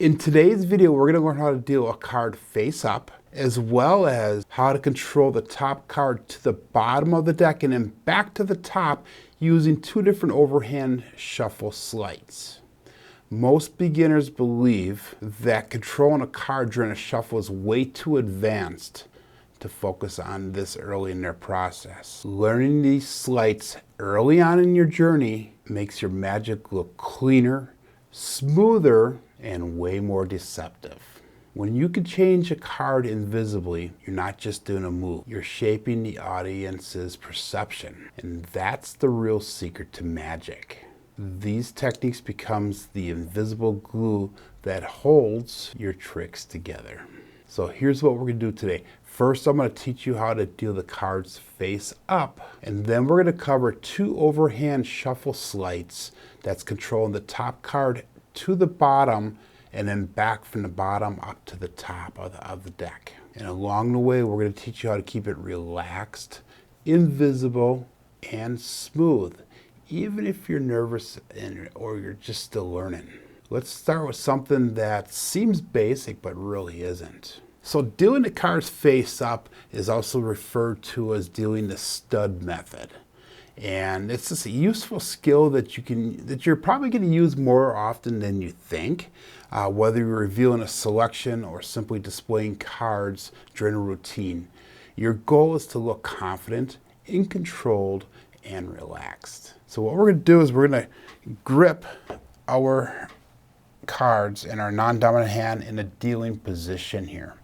In today's video, we're going to learn how to deal a card face up, as well as how to control the top card to the bottom of the deck and then back to the top using two different overhand shuffle sleights. Most beginners believe that controlling a card during a shuffle is way too advanced to focus on this early in their process. Learning these sleights early on in your journey makes your magic look cleaner, smoother, and way more deceptive. When you can change a card invisibly, you're not just doing a move, you're shaping the audience's perception. And that's the real secret to magic. These techniques becomes the invisible glue that holds your tricks together. So here's what we're going to do today. First, I'm going to teach you how to deal the cards face up, and then we're going to cover two overhand shuffle sleights that's controlling the top card to the bottom and then back from the bottom up to the top of the deck. And along the way, we're going to teach you how to keep it relaxed, invisible, and smooth, even if you're nervous or you're just still learning. Let's start with something that seems basic but really isn't. So dealing the cards face up is also referred to as dealing the stud method. And it's just a useful skill that you're probably going to use more often than you think, whether you're revealing a selection or simply displaying cards during a routine. Your goal is to look confident, in controlled, and relaxed. So what we're going to do is we're going to grip our cards in our non-dominant hand in a dealing position here.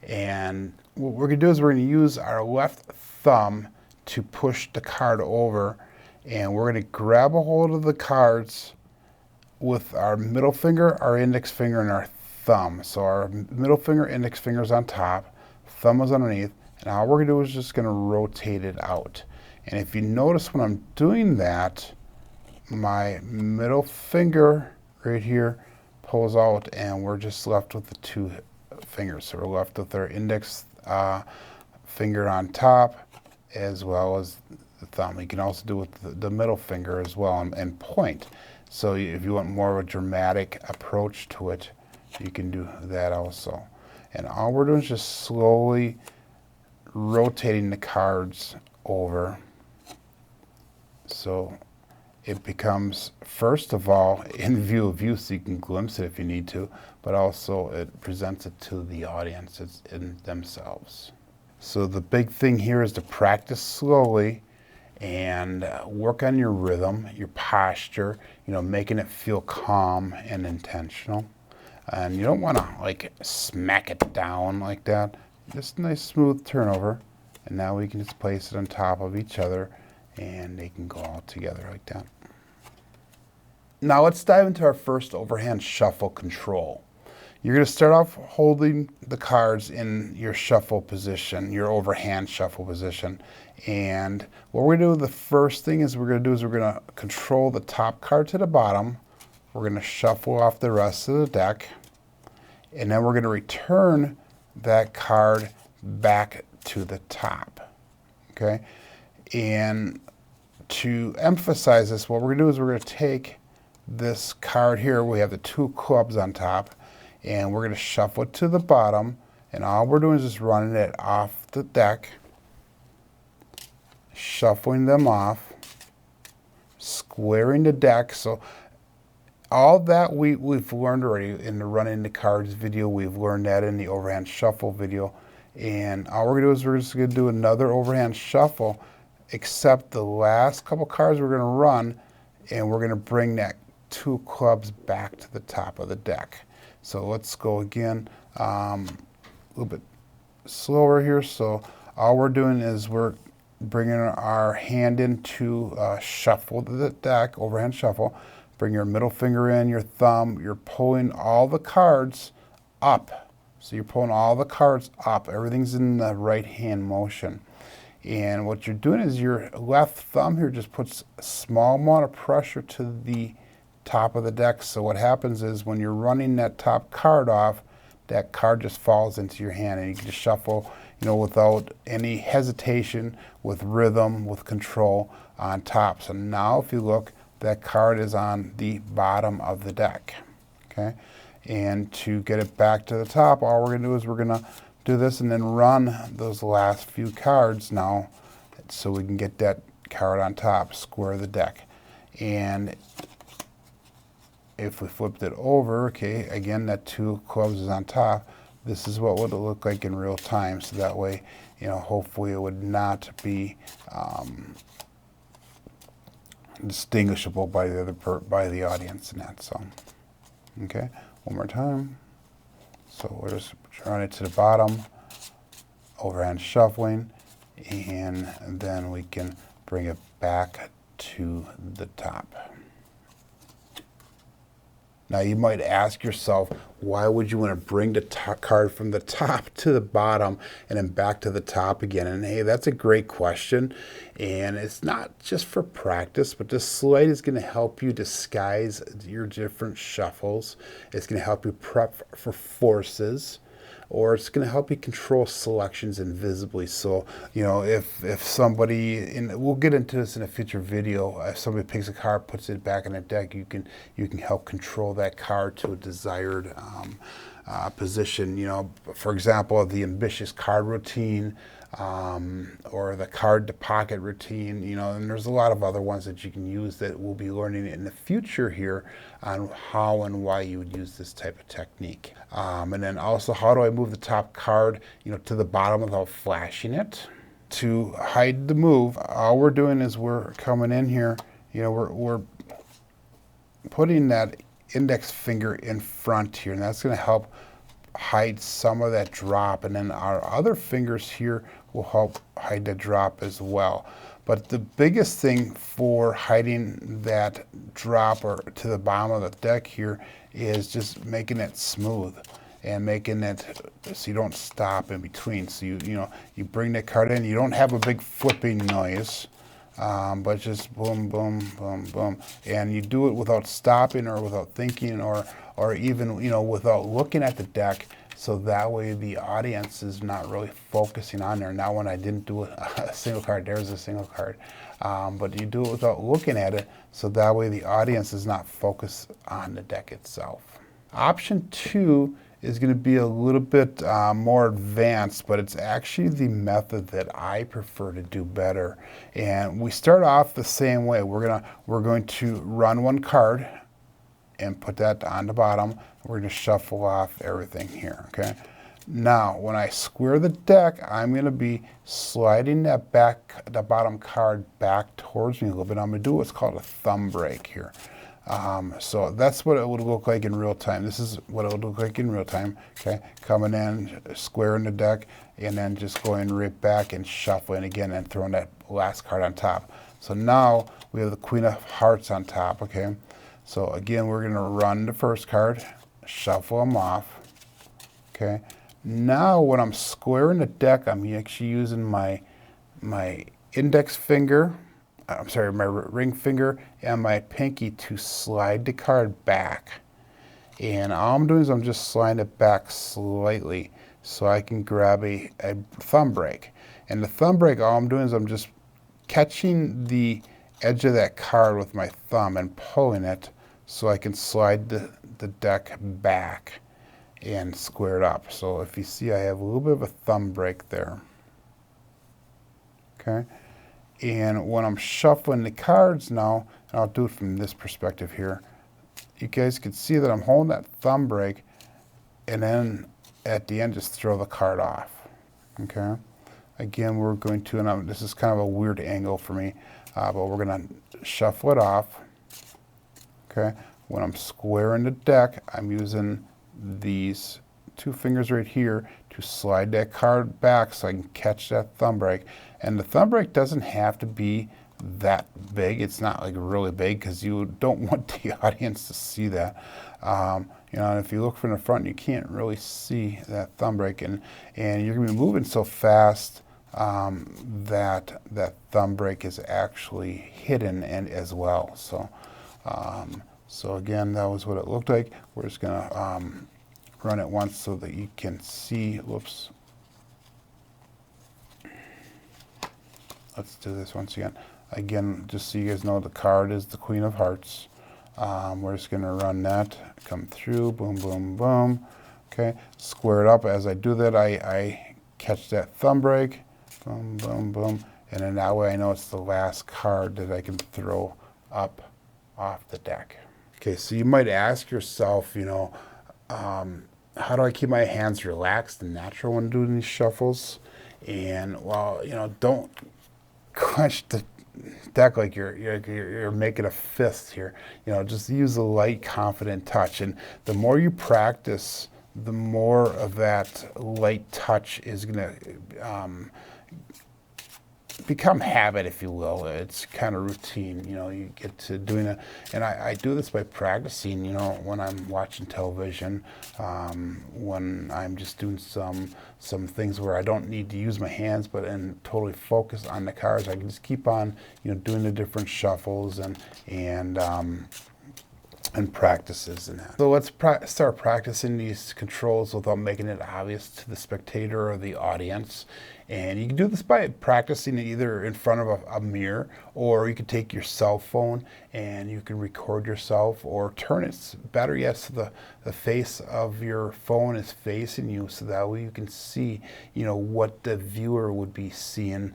And what we're going to do is we're going to use our left thumb to push the card over, and we're going to grab a hold of the cards with our middle finger, our index finger, and our thumb. So our middle finger, index finger is on top, thumb is underneath, and all we're going to do is just going to rotate it out. And if you notice when I'm doing that, my middle finger right here pulls out, and we're just left with the two fingers. So we're left with our index finger on top, as well as the thumb. You can also do it with the middle finger as well and point. So if you want more of a dramatic approach to it, you can do that also. And all we're doing is just slowly rotating the cards over. So it becomes, first of all, in view of you, so you can glimpse it if you need to, but also it presents it to the audience in themselves. So the big thing here is to practice slowly and work on your rhythm, your posture, making it feel calm and intentional. And you don't want to like smack it down like that. Just a nice smooth turnover. And now we can just place it on top of each other and they can go all together like that. Now let's dive into our first overhand shuffle control. You're going to start off holding the cards in your shuffle position, your overhand shuffle position. And what we're going to do, the first thing is we're going to control the top card to the bottom. We're going to shuffle off the rest of the deck. And then we're going to return that card back to the top. Okay? And to emphasize this, what we're going to do is we're going to take this card here. We have the two clubs on top. And we're going to shuffle it to the bottom, and all we're doing is just running it off the deck, shuffling them off, squaring the deck. So all that we've learned already in the running the cards video. We've learned that in the overhand shuffle video. And all we're going to do is we're just going to do another overhand shuffle, except the last couple cards we're going to run, and we're going to bring that two clubs back to the top of the deck. So let's go again, a little bit slower here. So all we're doing is we're bringing our hand into shuffle the deck, overhand shuffle. Bring your middle finger in, your thumb. You're pulling all the cards up. So you're pulling all the cards up. Everything's in the right hand motion. And what you're doing is your left thumb here just puts a small amount of pressure to the top of the deck. So what happens is when you're running that top card off, that card just falls into your hand and you can just shuffle, without any hesitation, with rhythm, with control on top. So now if you look, that card is on the bottom of the deck. Okay? And to get it back to the top, all we're gonna do is we're gonna do this and then run those last few cards now so we can get that card on top, square the deck. And if we flipped it over, okay, again, that 2 of clubs is on top. This is what would it look like in real time. So that way, you know, hopefully it would not be distinguishable by the by the audience and that. So, okay, one more time. So we're just run it to the bottom, overhand shuffling, and then we can bring it back to the top. Now you might ask yourself, why would you want to bring the card from the top to the bottom and then back to the top again? And hey, that's a great question. And it's not just for practice, but this Sleight is going to help you disguise your different shuffles. It's going to help you prep for forces, or it's going to help you control selections invisibly. So, you know, if somebody, and we'll get into this in a future video, if somebody picks a card, puts it back in the deck, you can help control that card to a desired position. You know, for example, the ambitious card routine, or the card to pocket routine, you know, and there's a lot of other ones that you can use that we'll be learning in the future here on how and why you would use this type of technique. And then also, how do I move the top card, you know, to the bottom without flashing it? To hide the move, all we're doing is we're coming in here, you know, we're putting that index finger in front here, and that's going to help hide some of that drop, and then our other fingers here will help hide the drop as well. But the biggest thing for hiding that drop or to the bottom of the deck here is just making it smooth and making it so you don't stop in between. So you know, you bring the card in, you don't have a big flipping noise, but just boom, boom, boom, boom, and you do it without stopping or without thinking or even, you know, without looking at the deck. So that way the audience is not really focusing on there. Now when I didn't do a single card, there's a single card. But you do it without looking at it, so that way the audience is not focused on the deck itself. Option 2 is going to be a little bit more advanced, but it's actually the method that I prefer to do better. And we start off the same way. We're going to run one card and put that on the bottom. We're going to shuffle off everything here, okay? Now, when I square the deck, I'm going to be sliding the bottom card back towards me a little bit. I'm going to do what's called a thumb break here. So that's what it would look like in real time. This is what it would look like in real time, okay? Coming in, squaring the deck, and then just going right back and shuffling again and throwing that last card on top. So now we have the Queen of Hearts on top, okay? So again, we're going to run the first card, shuffle them off, okay? Now when I'm squaring the deck, I'm actually using my index finger, my ring finger and my pinky to slide the card back. And all I'm doing is I'm just sliding it back slightly so I can grab a thumb break. And the thumb break, all I'm doing is I'm just catching the edge of that card with my thumb and pulling it so I can slide the deck back and square it up. So if you see, I have a little bit of a thumb break there. Okay. And when I'm shuffling the cards now, and I'll do it from this perspective here, you guys can see that I'm holding that thumb break, and then at the end just throw the card off. Okay. Again, we're going to, and this is kind of a weird angle for me, but we're going to shuffle it off. Okay. When I'm squaring the deck, I'm using these 2 fingers right here to slide that card back so I can catch that thumb break. And the thumb break doesn't have to be that big. It's not like really big because you don't want the audience to see that. You know, if you look from the front, you can't really see that thumb break, and you're going to be moving so fast that that thumb break is actually hidden and as well. So, so again, that was what it looked like. We're just going to run it once so that you can see. Whoops. Let's do this once again. Again, just so you guys know, the card is the Queen of Hearts. We're just going to run that, come through, boom, boom, boom. Okay, square it up. As I do that, I catch that thumb break, boom, boom, boom, and then that way I know it's the last card that I can throw up off the deck. Okay, so you might ask yourself, you know, how do I keep my hands relaxed and natural when doing these shuffles? And well, you know, don't clench the deck like you're making a fist here. You know, just use a light, confident touch. And the more you practice, the more of that light touch is gonna become habit, if you will. It's kind of routine. You know, you get to doing it, and I do this by practicing. You know, when I'm watching television, when I'm just doing some things where I don't need to use my hands, but and totally focus on the cards. I can just keep on, you know, doing the different shuffles and practices and that. So let's start practicing these controls without making it obvious to the spectator or the audience. And you can do this by practicing it either in front of a mirror, or you can take your cell phone and you can record yourself, or turn it, better yet, so the face of your phone is facing you, so that way you can see, you know, what the viewer would be seeing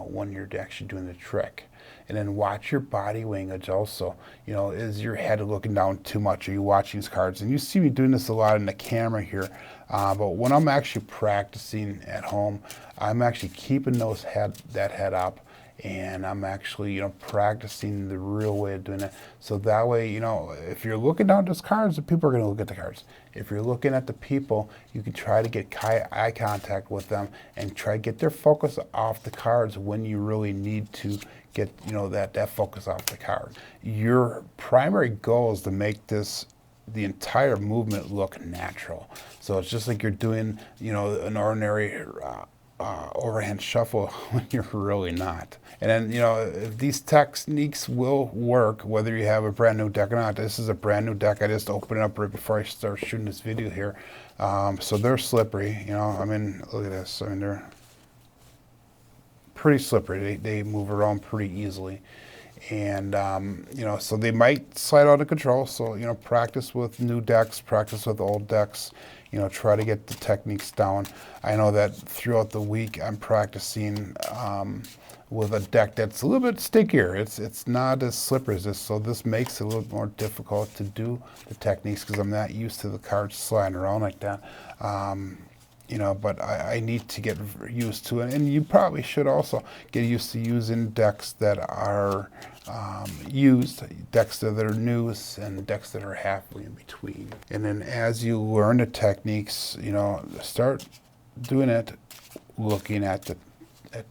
when you're actually doing the trick. And then watch your body language also. You know, is your head looking down too much? Are you watching these cards? And you see me doing this a lot in the camera here. But when I'm actually practicing at home, I'm actually keeping that head up, and I'm actually, you know, practicing the real way of doing it. So that way, you know, if you're looking down at those cards, the people are going to look at the cards. If you're looking at the people, you can try to get eye contact with them and try to get their focus off the cards when you really need to get, you know, that focus off the card. Your primary goal is to make the entire movement look natural. So it's just like you're doing, you know, an ordinary overhand shuffle when you're really not. And then, you know, if these techniques will work, whether you have a brand new deck or not. This is a brand new deck. I just opened it up right before I start shooting this video here. So they're slippery, you know. I mean, look at this. I mean, they're pretty slippery. They move around pretty easily. And, you know, so they might slide out of control. So, you know, practice with new decks, practice with old decks, you know, try to get the techniques down. I know that throughout the week I'm practicing with a deck that's a little bit stickier. It's not as slippery as this, so this makes it a little more difficult to do the techniques because I'm not used to the cards sliding around like that. You know, but I need to get used to it, and you probably should also get used to using decks that are decks that are new, and decks that are halfway in between. And then as you learn the techniques, you know, start doing it looking at the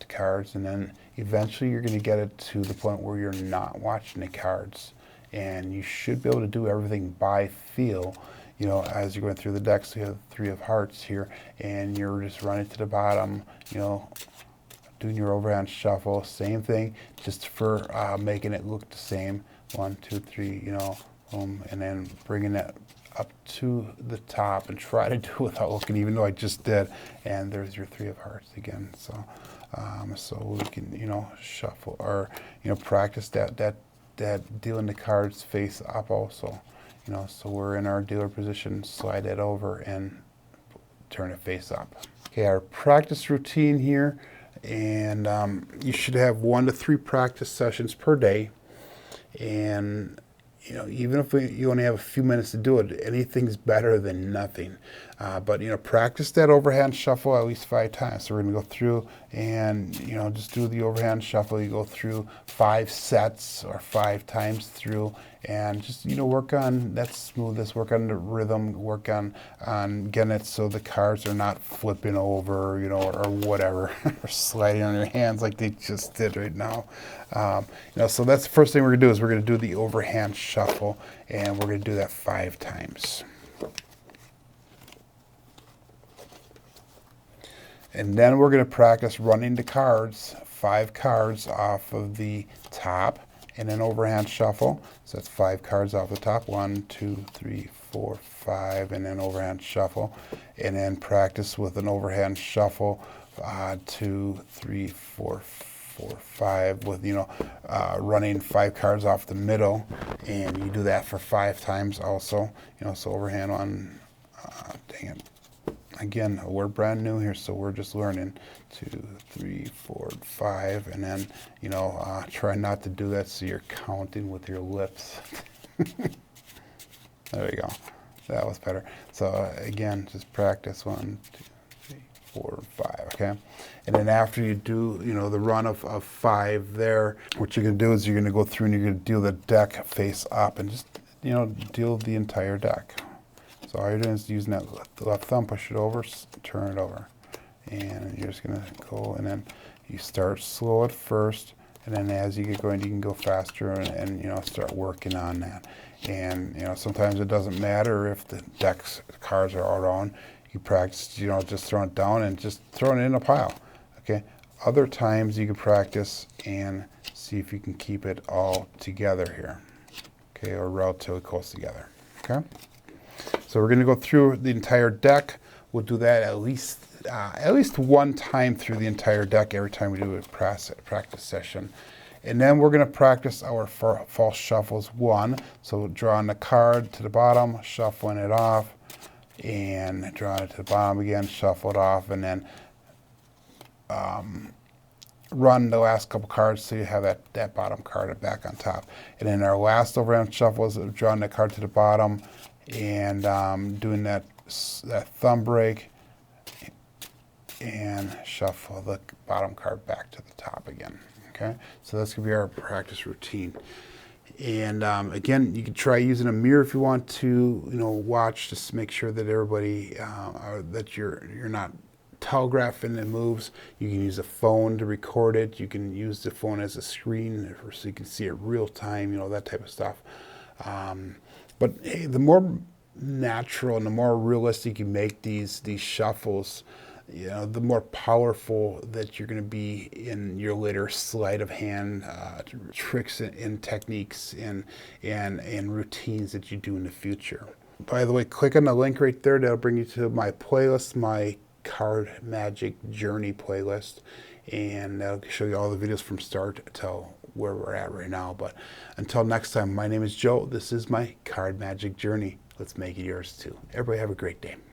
cards, and then eventually you're going to get it to the point where you're not watching the cards, and you should be able to do everything by feel. You know, as you're going through the decks, so you have the 3 of hearts here, and you're just running to the bottom, you know, doing your overhand shuffle, same thing, just for making it look the same. 1, 2, 3, you know, boom, and then bringing it up to the top, and try to do it without looking, even though I just did. And there's your 3 of hearts again. So, so we can, you know, shuffle, or, you know, practice that dealing the cards face up also. You know, so we're in our dealer position, slide it over and turn it face up. Okay, our practice routine here, and you should have 1 to 3 practice sessions per day. And, you know, even if you only have a few minutes to do it, anything's better than nothing. But, you know, practice that overhand shuffle at least 5 times. So we're going to go through and, you know, just do the overhand shuffle. You go through 5 sets or 5 times through, and just, you know, work on that smoothness, work on the rhythm, work on getting it so the cards are not flipping over, you know, or whatever, or sliding on your hands like they just did right now. You know, so that's the first thing we're going to do, is we're going to do the overhand shuffle, and we're going to do that 5 times. And then we're going to practice running the cards, 5 cards off of the top, and then overhand shuffle. So that's 5 cards off the top, 1, 2, 3, 4, 5, and then overhand shuffle. And then practice with an overhand shuffle, 2, 3, 4, 4, 5 with, running 5 cards off the middle, and you do that for 5 times also. So overhand one, dang it. Again, we're brand new here, so we're just learning. 2, 3, 4, 5, and then, try not to do that so you're counting with your lips. There we go. That was better. So again, just practice 1, 2, 3, 4, 5, okay? And then after you do, the run of 5 there, what you're gonna do is you're gonna go through and you're gonna deal the deck face up and just, deal the entire deck. So all you're doing is using that left thumb, push it over, turn it over. And you're just gonna go, and then you start slow at first, and then as you get going, you can go faster and start working on that. And sometimes it doesn't matter if the cards are all around. You practice, just throwing it down and just throwing it in a pile. Okay. Other times you can practice and see if you can keep it all together here. Okay, or relatively close together. Okay. So we're going to go through the entire deck. We'll do that at least one time through the entire deck every time we do a practice session. And then we're going to practice our false shuffles 1. So drawing the card to the bottom, shuffling it off, and drawing it to the bottom again, shuffle it off, and then run the last couple cards so you have that bottom card back on top. And then our last overhand shuffle is drawing the card to the bottom and doing that thumb break and shuffle the bottom card back to the top again. Okay, so that's gonna be our practice routine. And again, you can try using a mirror if you want to, watch, just to make sure that everybody, that you're not telegraphing the moves. You can use a phone to record it. You can use the phone as a screen so you can see it real time, that type of stuff. But hey, the more natural and the more realistic you make these shuffles, the more powerful that you're going to be in your later sleight of hand tricks and techniques and routines that you do in the future. By the way, click on the link right there. That'll bring you to my playlist, my Card Magic Journey playlist, and that'll show you all the videos from start till where we're at right now. But until next time, my name is Joe. This is my Card Magic Journey. Let's make it yours too. Everybody have a great day.